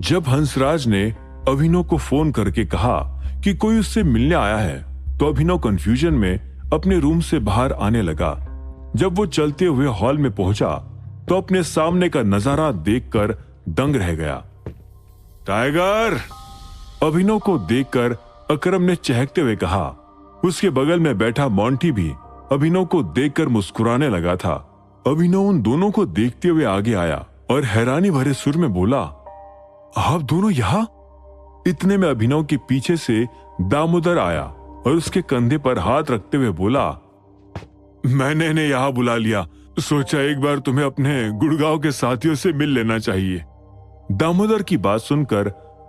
जब हंसराज ने अभिनव को फोन करके कहा कि कोई उससे मिलने आया है, तो अभिनव कंफ्यूजन में अपने रूम से बाहर आने लगा। जब वो चलते हुए हॉल में पहुंचा तो अपने सामने का नजारा देखकर दंग रह गया। टाइगर! अभिनव को देखकर अकरम ने चहकते हुए कहा। उसके बगल में बैठा मोंटी भी अभिनव को देखकर मुस्कुराने लगा था। अभिनव उन दोनों को देखते हुए आगे आया और हैरानी भरे सुर में बोला, आप दोनों यहाँ? इतने में अभिनव के पीछे से दामोदर आया और उसके कंधे पर हाथ रखते हुए बोला, मैंने इन्हें यहाँ बुला लिया, सोचा एक बार तुम्हें अपने गुड़गांव के साथियों से मिल लेना चाहिए। दामोदर की बात सुनकर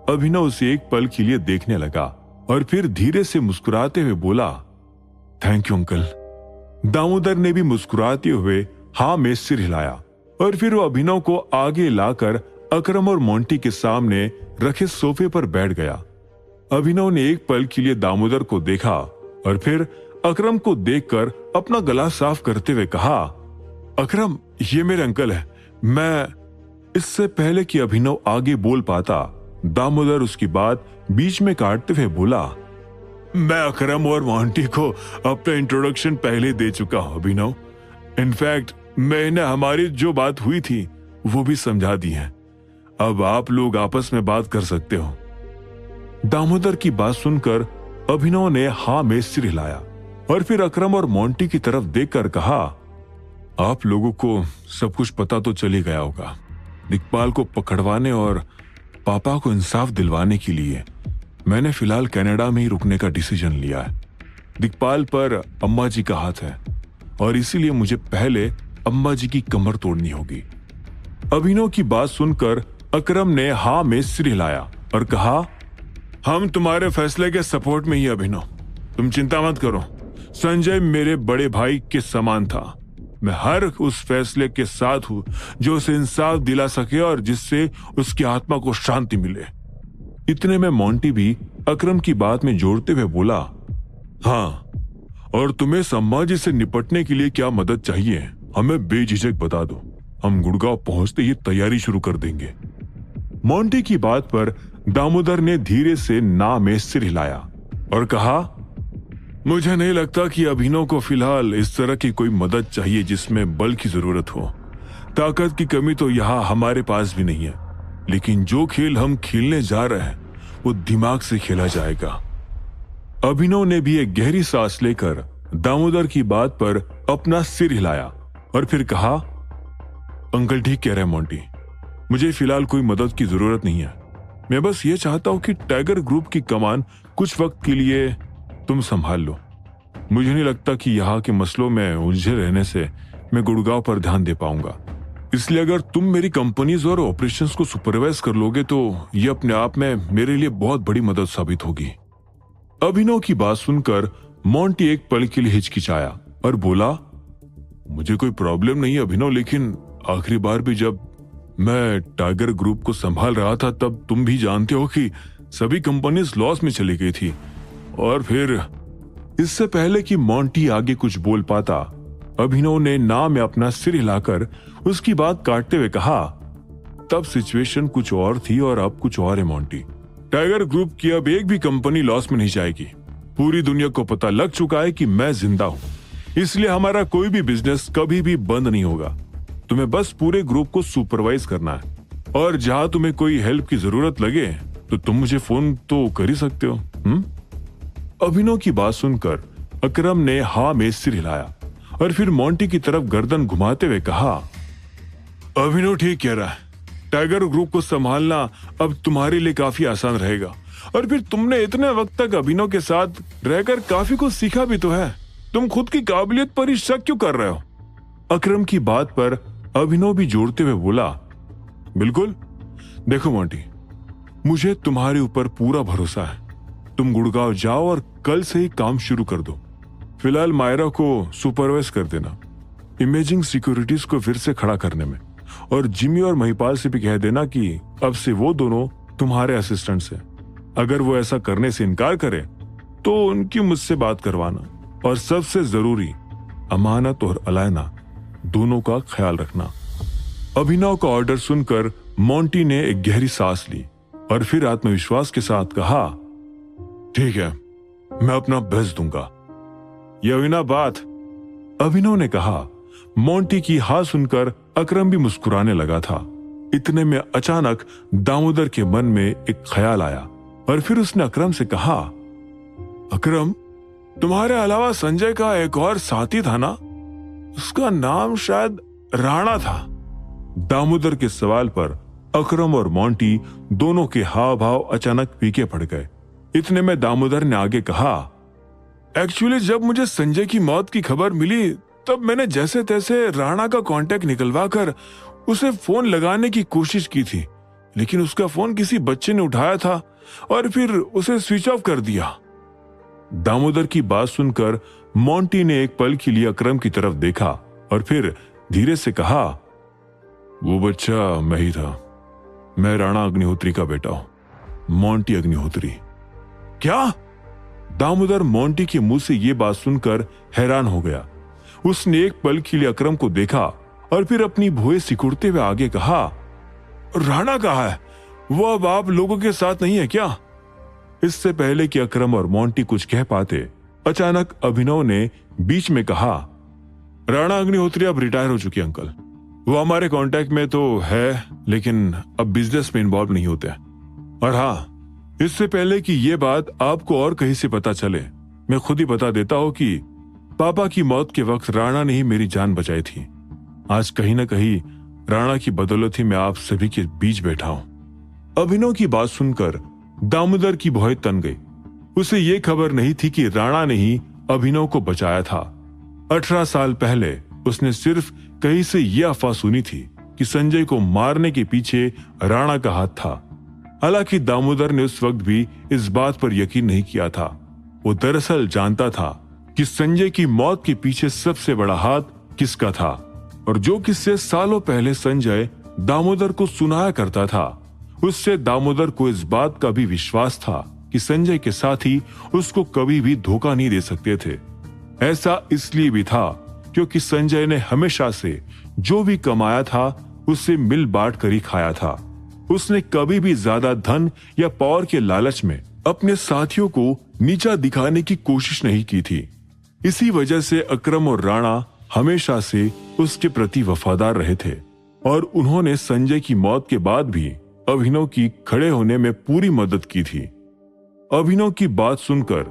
अभिनव उसे एक पल के लिए देखने लगा और फिर धीरे से मुस्कुराते हुए बोला, थैंक यू अंकल। दामोदर ने भी मुस्कुराते हुए हाँ में सिर हिलाया और फिर वो अभिनव को आगे लाकर अकरम और मोंटी के सामने रखे सोफे पर बैठ गया। अभिनव ने एक पल के लिए दामोदर को देखा और फिर अकरम को देखकर अपना गला साफ करते हुए कहा, अकरम, ये मेरे अंकल है। मैं इससे पहले कि अभिनव आगे बोल पाता, दामोदर उसकी बात बीच में काटते हुए बोला, मैं अकरम और मोंटी को अपना इंट्रोडक्शन पहले दे चुका हूं अभिनव। इनफैक्ट मैंने हमारी जो बात हुई थी वो भी समझा दी है। अब आप लोग आपस में बात कर सकते हो। दामोदर की बात सुनकर अभिनव ने हाँ में सिर हिलाया और फिर अकरम और मोंटी की तरफ देखकर कहा, आप लोगों को सब कुछ पता तो चल ही गया होगा। दिक्पाल को पकड़वाने और पापा को इंसाफ दिलवाने के लिए मैंने फिलहाल कनाडा में ही रुकने का डिसीजन लिया है। दिक्पाल पर अम्मा जी का हाथ है और इसीलिए मुझे पहले अम्मा जी की कमर तोड़नी होगी। अभिनव की बात सुनकर अकरम ने हाँ में सिर हिलाया और कहा, हम तुम्हारे फैसले के सपोर्ट में ही अभिनव, तुम चिंता मत करो। संजय मेरे बड़े भाई के समान था। मैं हर उस फैसले के साथ हूं जो उसे इंसाफ दिला सके और जिससे उसकी आत्मा को शांति मिले। इतने में मोंटी भी अकरम की बात में जोड़ते हुए बोला, हाँ, और तुम्हें सम्मा जी से निपटने के लिए क्या मदद चाहिए हमें बेझिझक बता दो। हम गुड़गांव पहुंचते ही तैयारी शुरू कर देंगे। मोंटी की बात पर दामोदर ने धीरे से ना में सिर हिलाया और कहा, मुझे नहीं लगता कि अभिनव को फिलहाल इस तरह की कोई मदद चाहिए जिसमें बल की जरूरत हो। ताकत की कमी तो यहाँ हमारे पास भी नहीं है, लेकिन जो खेल हम खेलने जा रहे हैं वो दिमाग से खेला जाएगा। अभिनव ने भी एक गहरी सांस लेकर दामोदर की बात पर अपना सिर हिलाया और फिर कहा, अंकल ठीक कह रहे हैं मोंटी, मुझे फिलहाल कोई मदद की जरूरत नहीं है। मैं बस ये चाहता हूं कि टाइगर ग्रुप की कमान कुछ वक्त के लिए तुम संभाल लो। मुझे नहीं लगता कि यहाँ के मसलों में उलझे रहने से मैं गुड़गांव पर ध्यान दे पाऊंगा। इसलिए अगर तुम मेरी कंपनीज और ऑपरेशंस को सुपरवाइज कर लोगे तो ये अपने आप में मेरे लिए बहुत बड़ी मदद साबित होगी। अभिनव की बात सुनकर मोंटी एक पल के लिए हिचकिचाया और बोला, मुझे कोई प्रॉब्लम नहीं है अभिनव, लेकिन आखिरी बार भी जब मैं टाइगर ग्रुप को संभाल रहा था तब तुम भी जानते हो कि सभी कंपनीज लॉस में चली गई थी। और फिर इससे पहले कि मोंटी आगे कुछ बोल पाता, अभिनव ने ना में अपना सिर हिलाकर उसकी बात काटते हुए कहा, तब सिचुएशन कुछ और थी और अब कुछ और है मोंटी। टाइगर ग्रुप की अब एक भी कंपनी लॉस में नहीं जाएगी। पूरी दुनिया को पता लग चुका है कि मैं जिंदा हूं, इसलिए हमारा कोई भी बिजनेस कभी भी बंद नहीं होगा। तुम्हें बस पूरे ग्रुप को सुपरवाइज करना है और जहां तुम्हें कोई हेल्प की जरूरत लगे तो तुम मुझे फोन तो कर ही सकते हो। अभिनव की बात सुनकर अकरम ने हाँ में सिर हिलाया और फिर मोंटी की तरफ गर्दन घुमाते हुए कहा, अभिनव ठीक कह रहा है। टाइगर ग्रुप को संभालना अब तुम्हारे लिए काफी आसान रहेगा और फिर तुमने इतने वक्त तक अभिनव के साथ रहकर काफी कुछ सीखा भी तो है। तुम खुद की काबिलियत पर ही शक क्यों कर रहे हो? अकरम की बात पर अभिनव भी जोड़ते हुए बोला, बिल्कुल। देखो मोंटी, मुझे तुम्हारे ऊपर पूरा भरोसा है। तुम गुड़गांव जाओ और कल से ही काम शुरू कर दो। फिलहाल मायरा को सुपरवाइज कर देना इमेजिंग सिक्योरिटीज को फिर से खड़ा करने में, और जिमी और महिपाल से भी कह देना कि अब से वो दोनों तुम्हारे असिस्टेंट्स हैं। अगर वो ऐसा करने से इनकार करे तो उनकी मुझसे बात करवाना, और सबसे जरूरी अमानत और अलायना दोनों का ख्याल रखना। अभिनव का ऑर्डर सुनकर मोंटी ने एक गहरी सांस ली और फिर आत्मविश्वास के साथ कहा, ठीक है, मैं अपना बेस्ट दूंगा। यह हुई ना बात, अभिनव ने कहा। मोंटी की हार सुनकर अकरम भी मुस्कुराने लगा था। इतने में अचानक दामोदर के मन में एक ख्याल आया और फिर उसने अकरम से कहा, अकरम, तुम्हारे अलावा संजय का एक और साथी था ना? उसका नाम शायद राणा था। दामोदर के सवाल पर अकरम और मोंटी दोनों के हाव भाव अचानक फीके पड़ गए। इतने में दामोदर ने आगे कहा, एक्चुअली जब मुझे संजय की मौत की खबर मिली तब मैंने जैसे तैसे राणा का कांटेक्ट निकलवा कर उसे फोन लगाने की कोशिश की थी, लेकिन उसका फोन किसी बच्चे ने उठाया था और फिर उसे स्विच ऑफ कर दिया। दामोदर की बात सुनकर मोंटी ने एक पल के लिए अकरम की तरफ देखा और फिर धीरे से कहा, वो बच्चा मैं ही था। मैं राणा अग्निहोत्री का बेटा हूं, मोंटी अग्निहोत्री। क्या? दामोदर मोंटी के मुंह से यह बात सुनकर हैरान हो गया। उसने एक पल के लिए अकरम को देखा और फिर अपनी भुएं सिकुड़ते हुए आगे कहा, राणा कहाँ है? वो अब आप लोगों के साथ नहीं है क्या? इससे पहले कि अकरम और मोंटी कुछ कह पाते, अचानक अभिनव ने बीच में कहा, राणा अग्निहोत्री अब रिटायर हो चुके अंकल। वो हमारे कांटेक्ट में तो है, लेकिन अब बिजनेस में इन्वॉल्व नहीं होते। और हाँ, इससे पहले कि ये बात आपको और कहीं से पता चले, मैं खुद ही बता देता हूं कि पापा की मौत के वक्त राणा ने ही मेरी जान बचाई थी। आज कहीं ना कहीं राणा की बदौलत ही मैं आप सभी के बीच बैठा हूं। अभिनव की बात सुनकर दामोदर की भौहें तन गई। उसे ये खबर नहीं थी कि राणा ने ही अभिनव को बचाया था। 18 साल पहले उसने सिर्फ कहीं से यह अफवाह सुनी थी कि संजय को मारने के पीछे राणा का हाथ था। हालांकि दामोदर ने उस वक्त भी इस बात पर यकीन नहीं किया था। वो दरअसल जानता था कि संजय की मौत के पीछे सबसे बड़ा हाथ किसका था, और जो किससे सालों पहले संजय दामोदर को सुनाया करता था, उससे दामोदर को इस बात का भी विश्वास था कि संजय के साथी उसको कभी भी धोखा नहीं दे सकते थे। ऐसा इसलिए भी था क्योंकि संजय ने हमेशा से जो भी कमाया था उससे मिल बांट कर ही खाया था। उसने कभी भी ज्यादा धन या पावर के लालच में अपने साथियों को नीचा दिखाने की कोशिश नहीं की थी। इसी वजह से अकरम और राणा हमेशा से उसके प्रति वफादार रहे थे और उन्होंने संजय की मौत के बाद भी अभिनव की खड़े होने में पूरी मदद की थी। अभिनव की बात सुनकर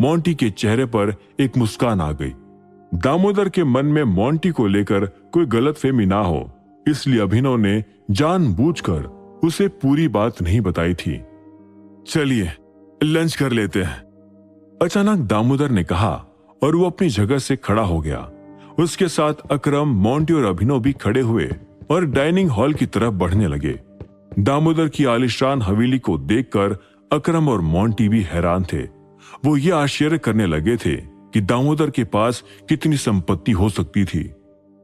मोंटी के चेहरे पर एक मुस्कान आ गई। दामोदर के मन में मोंटी को लेकर कोई गलतफहमी ना हो, इसलिए अभिनव ने जानबूझकर उसे पूरी बात नहीं बताई थी। चलिए लंच कर लेते हैं, अचानक दामोदर ने कहा और वो अपनी जगह से खड़ा हो गया। उसके साथ अकरम, मोंटी और अभिनव भी खड़े हुए और डाइनिंग हॉल की तरफ बढ़ने लगे। दामोदर की आलीशान हवेली को देखकर अकरम और मोंटी भी हैरान थे। वो ये आश्चर्य करने लगे थे कि दामोदर के पास कितनी संपत्ति हो सकती थी।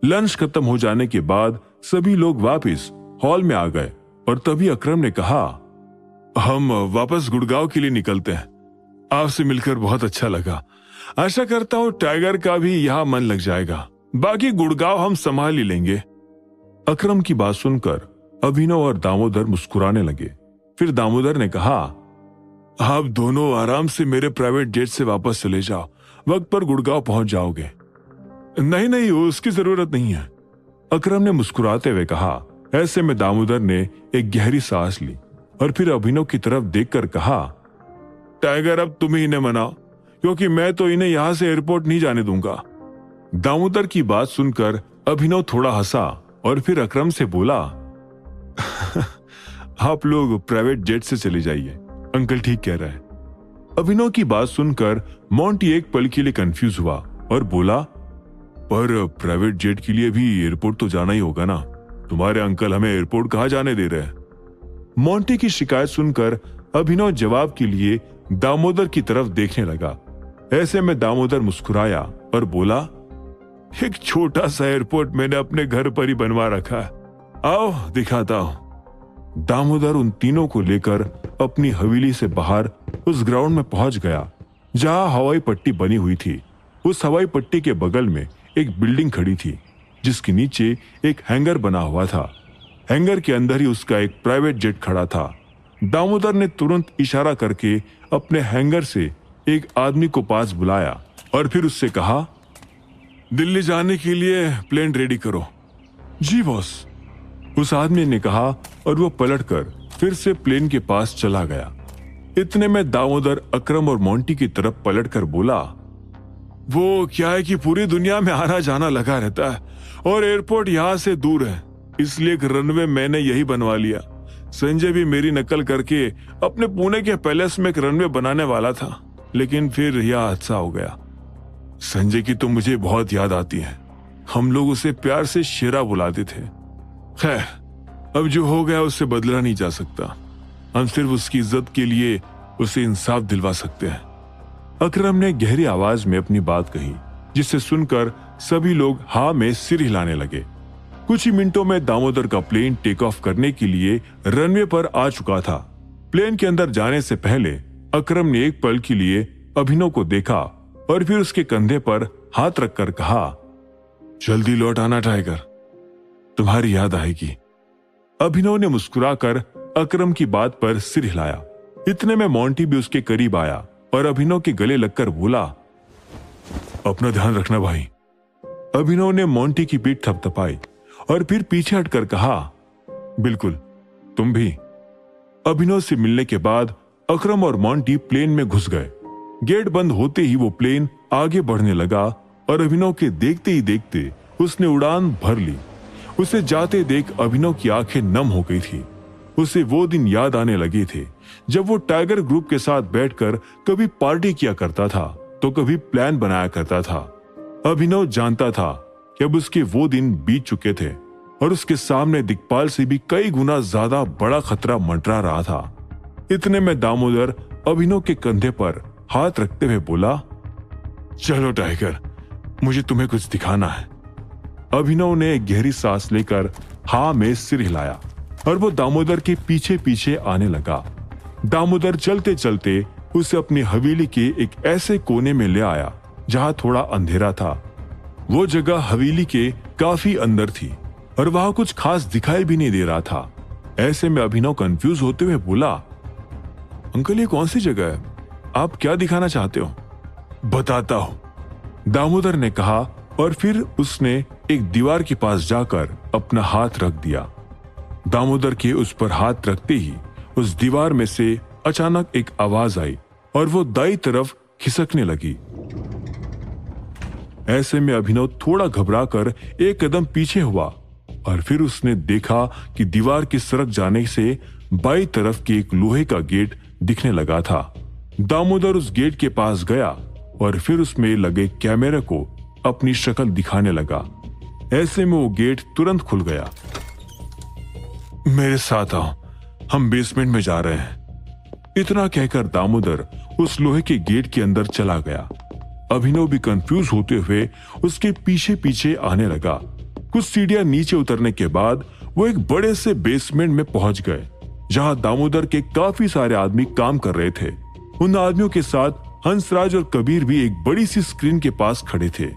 लंच खत्म हो जाने के बाद सभी लोग वापस हॉल में आ गए और तभी अकरम ने कहा, हम वापस गुड़गांव के लिए निकलते हैं। आपसे मिलकर बहुत अच्छा लगा। आशा करता हूँ टाइगर का भी यहाँ मन लग जाएगा। बाकी गुड़गांव हम संभाल ही लेंगे। अकरम की बात सुनकर अभिनव और दामोदर मुस्कुराने लगे। फिर दामोदर ने कहा, आप दोनों आराम से मेरे प्राइवेट जेट से वापस चले जाओ, वक्त पर गुड़गांव पहुंच जाओगे। नहीं नहीं, उसकी जरूरत नहीं है, अकरम ने मुस्कुराते हुए कहा। ऐसे में दामोदर ने एक गहरी सांस ली और फिर अभिनव की तरफ देखकर कहा, टाइगर अब तुम ही इन्हें मनाओ, क्योंकि मैं तो इन्हें यहां से एयरपोर्ट नहीं जाने दूंगा। दामोदर की बात सुनकर अभिनव थोड़ा हंसा और फिर अकरम से बोला, आप लोग प्राइवेट जेट से चले जाइए, अंकल ठीक कह रहे हैं। अभिनव की बात सुनकर मोंटी एक पल के लिए कंफ्यूज हुआ और बोला, पर प्राइवेट जेट के लिए भी एयरपोर्ट तो जाना ही होगा ना, तुम्हारे अंकल हमें एयरपोर्ट कहाँ जाने दे रहे हैं। मोंटी की शिकायत सुनकर अभिनव जवाब के लिए दामोदर की तरफ देखने लगा। ऐसे में दामोदर मुस्कुराया और बोला, एक छोटा सा एयरपोर्ट मैंने अपने घर पर ही बनवा रखा है, आओ दिखाता हूं। दामोदर उन तीनों को लेकर अपनी हवेली से बाहर उस ग्राउंड में पहुंच गया जहां हवाई पट्टी बनी हुई थी। उस हवाई पट्टी के बगल में एक बिल्डिंग खड़ी थी जिसके नीचे एक हैंगर बना हुआ था। हैंगर के अंदर ही उसका एक प्राइवेट जेट खड़ा था। दामोदर ने तुरंत इशारा करके अपने हैंगर से एक आदमी को पास बुलाया और फिर उससे कहा, दिल्ली जाने के लिए प्लेन रेडी करो। जी बॉस, उस आदमी ने कहा और वो पलटकर फिर से प्लेन के पास चला गया। इतने में दामोदर अकरम और मोंटी की तरफ पलटकर बोला, वो क्या है कि पूरी दुनिया में आना जाना लगा रहता है और एयरपोर्ट यहाँ से दूर है, इसलिए एक रनवे मैंने यही बनवा लिया। संजय भी मेरी नकल करके अपने पुणे के पैलेस में एक रनवे बनाने वाला था, लेकिन फिर यह हादसा हो गया। संजय की तो मुझे बहुत याद आती है। हम लोग उसे प्यार से शेरा बुलाते थे। खैर, अब जो हो गया उससे बदला नहीं जा सकता। हम सिर्फ उसकी इज्जत के लिए उसे इंसाफ दिलवा सकते हैं। अकरम ने गहरी आवाज में अपनी बात कही, जिसे सुनकर सभी लोग हाँ में सिर हिलाने लगे। कुछ ही मिनटों में दामोदर का प्लेन टेक ऑफ करने के लिए रनवे पर आ चुका था। प्लेन के अंदर जाने से पहले अकरम ने एक पल के लिए अभिनव को देखा और फिर उसके कंधे पर हाथ रखकर कहा, जल्दी लौट आना टाइगर, तुम्हारी याद आएगी। अभिनव ने मुस्कुराकर अकरम की बात पर सिर हिलाया। इतने में मोंटी भी उसके करीब आया और अभिनव के गले लगकर बोला, अपना ध्यान रखना भाई। अभिनव ने मोंटी की पीठ थपथपाई और फिर पीछे हटकर कहा, बिल्कुल, तुम भी। अभिनव से मिलने के बाद अकरम और मोंटी प्लेन में घुस गए। गेट बंद होते ही वो प्लेन आगे बढ़ने लगा और अभिनव के देखते ही देखते उसने उड़ान भर ली। उसे जाते देख अभिनव की आंखें नम हो गई थी। उसे वो दिन याद आने लगे थे जब वो टाइगर ग्रुप के साथ बैठकर कभी पार्टी किया करता था तो कभी प्लान बनाया करता था। अभिनव जानता था कि अब उसके वो दिन बीत चुके थे और उसके सामने दिक्पाल से भी कई गुना ज्यादा बड़ा खतरा मंडरा रहा था। इतने में दामोदर अभिनव के कंधे पर हाथ रखते हुए बोला, चलो टाइगर, मुझे तुम्हें कुछ दिखाना है। अभिनव ने एक गहरी सांस लेकर हाँ में सिर हिलाया और वो दामोदर के पीछे पीछे आने लगा। दामोदर चलते चलते उसे अपनी हवेली के एक ऐसे कोने में ले आया जहां थोड़ा अंधेरा था। वो जगह हवेली के काफी अंदर थी और वहां कुछ खास दिखाई भी नहीं दे रहा था। ऐसे में अभिनव कंफ्यूज होते हुए बोला, अंकल, ये कौन सी जगह है? आप क्या दिखाना चाहते हो? बताता हूं, दामोदर ने कहा और फिर उसने एक दीवार के पास जाकर अपना हाथ रख दिया। दामोदर के उस पर हाथ रखते ही उस दीवार में से अचानक एक आवाज आई और वो दाईं तरफ खिसकने लगी। ऐसे में अभिनव थोड़ा घबराकर एक कदम पीछे हुआ और फिर उसने देखा कि दीवार के सरक जाने से बाईं तरफ के एक लोहे का गेट दिखने लगा था। दामोदर उस गेट के पास गया और फिर उसमें लगे कैमरे को अपनी शक्ल दिखाने लगा। ऐसे में वो गेट तुरंत खुल गया। मेरे साथ आओ, हम बेसमेंट में जा रहे हैं। इतना कहकर दामोदर उस लोहे के गेट के अंदर चला गया। अभिनव भी कंफ्यूज होते हुए उसके पीछे पीछे आने लगा। कुछ सीढ़ियां नीचे उतरने के बाद वो एक बड़े से बेसमेंट में पहुंच गए जहां दामोदर के काफी सारे आदमी काम कर रहे थे। उन आदमियों के साथ हंसराज और कबीर भी एक बड़ी सी स्क्रीन के पास खड़े थे।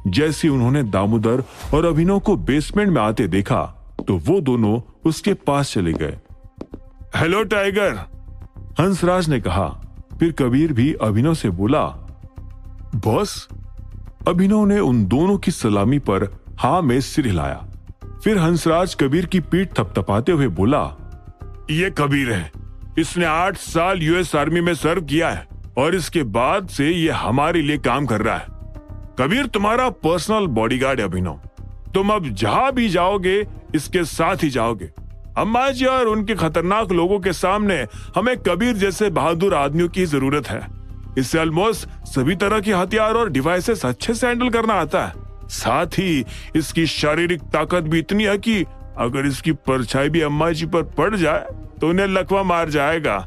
जैसे उन्होंने दामोदर और अभिनव को बेसमेंट में आते देखा तो वो दोनों उसके पास चले गए। हेलो टाइगर, हंसराज ने कहा। फिर कबीर भी अभिनव से बोला, बॉस। अभिनव ने उन दोनों की सलामी पर हाँ में सिर हिलाया। फिर हंसराज कबीर की पीठ थपथपाते हुए बोला, ये कबीर है, इसने 8 साल यूएस आर्मी में सर्व किया है और इसके बाद से ये हमारे लिए काम कर रहा है। कबीर तुम्हारा पर्सनल बॉडीगार्ड है अभिनव। तुम अब जहां भी जाओगे इसके साथ ही जाओगे। अम्मा जी और उनके खतरनाक लोगों के सामने हमें कबीर जैसे बहादुर आदमियों की जरूरत है। इससे ऑलमोस्ट सभी तरह के हथियार और डिवाइसेस अच्छे से हैंडल करना आता है। साथ ही इसकी शारीरिक ताकत भी इतनी है कि अगर इसकी परछाई भी अम्मा जी पर पड़ जाए तो उन्हें लकवा मार जाएगा।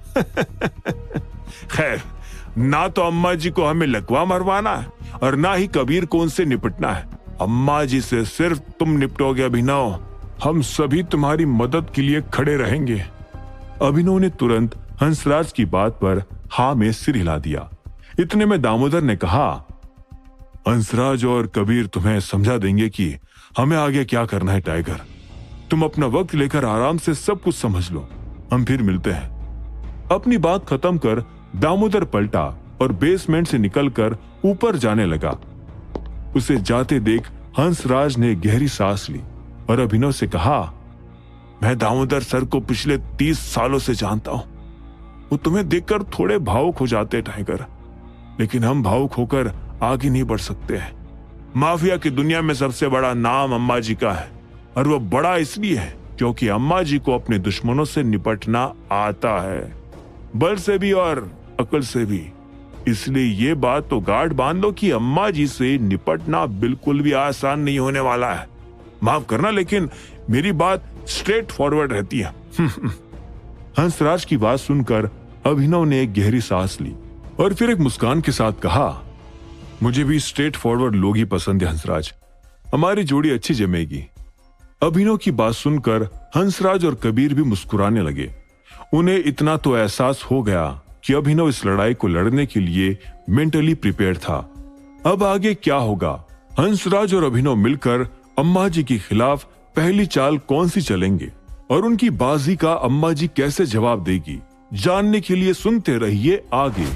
खैर, ना तो अम्मा जी को हमें लकवा मरवाना है और ना ही कबीर को उनसे निपटना है। अम्मा जी से सिर्फ तुम निपटोगे अभिनव। हम सभी तुम्हारी मदद के लिए खड़े रहेंगे। अभिनव ने तुरंत हंसराज की बात पर हाँ में सिर हिला दिया। इतने में दामोदर ने कहा, हंसराज और कबीर तुम्हें समझा देंगे कि हमें आगे क्या करना है टाइगर। तुम अपना वक्त लेकर आराम से सब कुछ समझ लो। हम फिर मिलते हैं। अपनी बात खत्म कर दामोदर पलटा और बेसमेंट से निकलकर ऊपर जाने लगा। उसे जाते देख हंसराज ने गहरी सांस ली और अभिनव से कहा, मैं दामोदर सर को पिछले 30 सालों से जानता हूं। वो तुम्हें देखकर थोड़े भावुक हो जाते टाइगर, लेकिन हम भावुक होकर आगे नहीं बढ़ सकते हैं। माफिया की दुनिया में सबसे बड़ा नाम अम्मा जी का है, और वो बड़ा इसलिए है क्योंकि अम्मा जी को अपने दुश्मनों से निपटना आता है, बल से भी और अकल से भी। इसलिए ये बात तो गांठ बांध लो कि अम्मा जी से निपटना बिल्कुल भी आसान नहीं होने वाला है। माफ करना, लेकिन मेरी बात स्ट्रेट फॉरवर्ड रहती है। हंसराज की बात सुनकर अभिनव ने एक गहरी सांस ली और फिर एक मुस्कान के साथ कहा, मुझे भी स्ट्रेट फॉरवर्ड लोग ही पसंद है हंसराज, हमारी जोड़ी अच्छी जमेगी। अभिनव की बात सुनकर हंसराज और कबीर भी मुस्कुराने लगे। उन्हें इतना तो एहसास हो गया कि अभिनव इस लड़ाई को लड़ने के लिए मेंटली प्रिपेयर था। अब आगे क्या होगा? हंसराज और अभिनव मिलकर अम्मा जी के खिलाफ पहली चाल कौन सी चलेंगे और उनकी बाजी का अम्मा जी कैसे जवाब देगी, जानने के लिए सुनते रहिए आगे।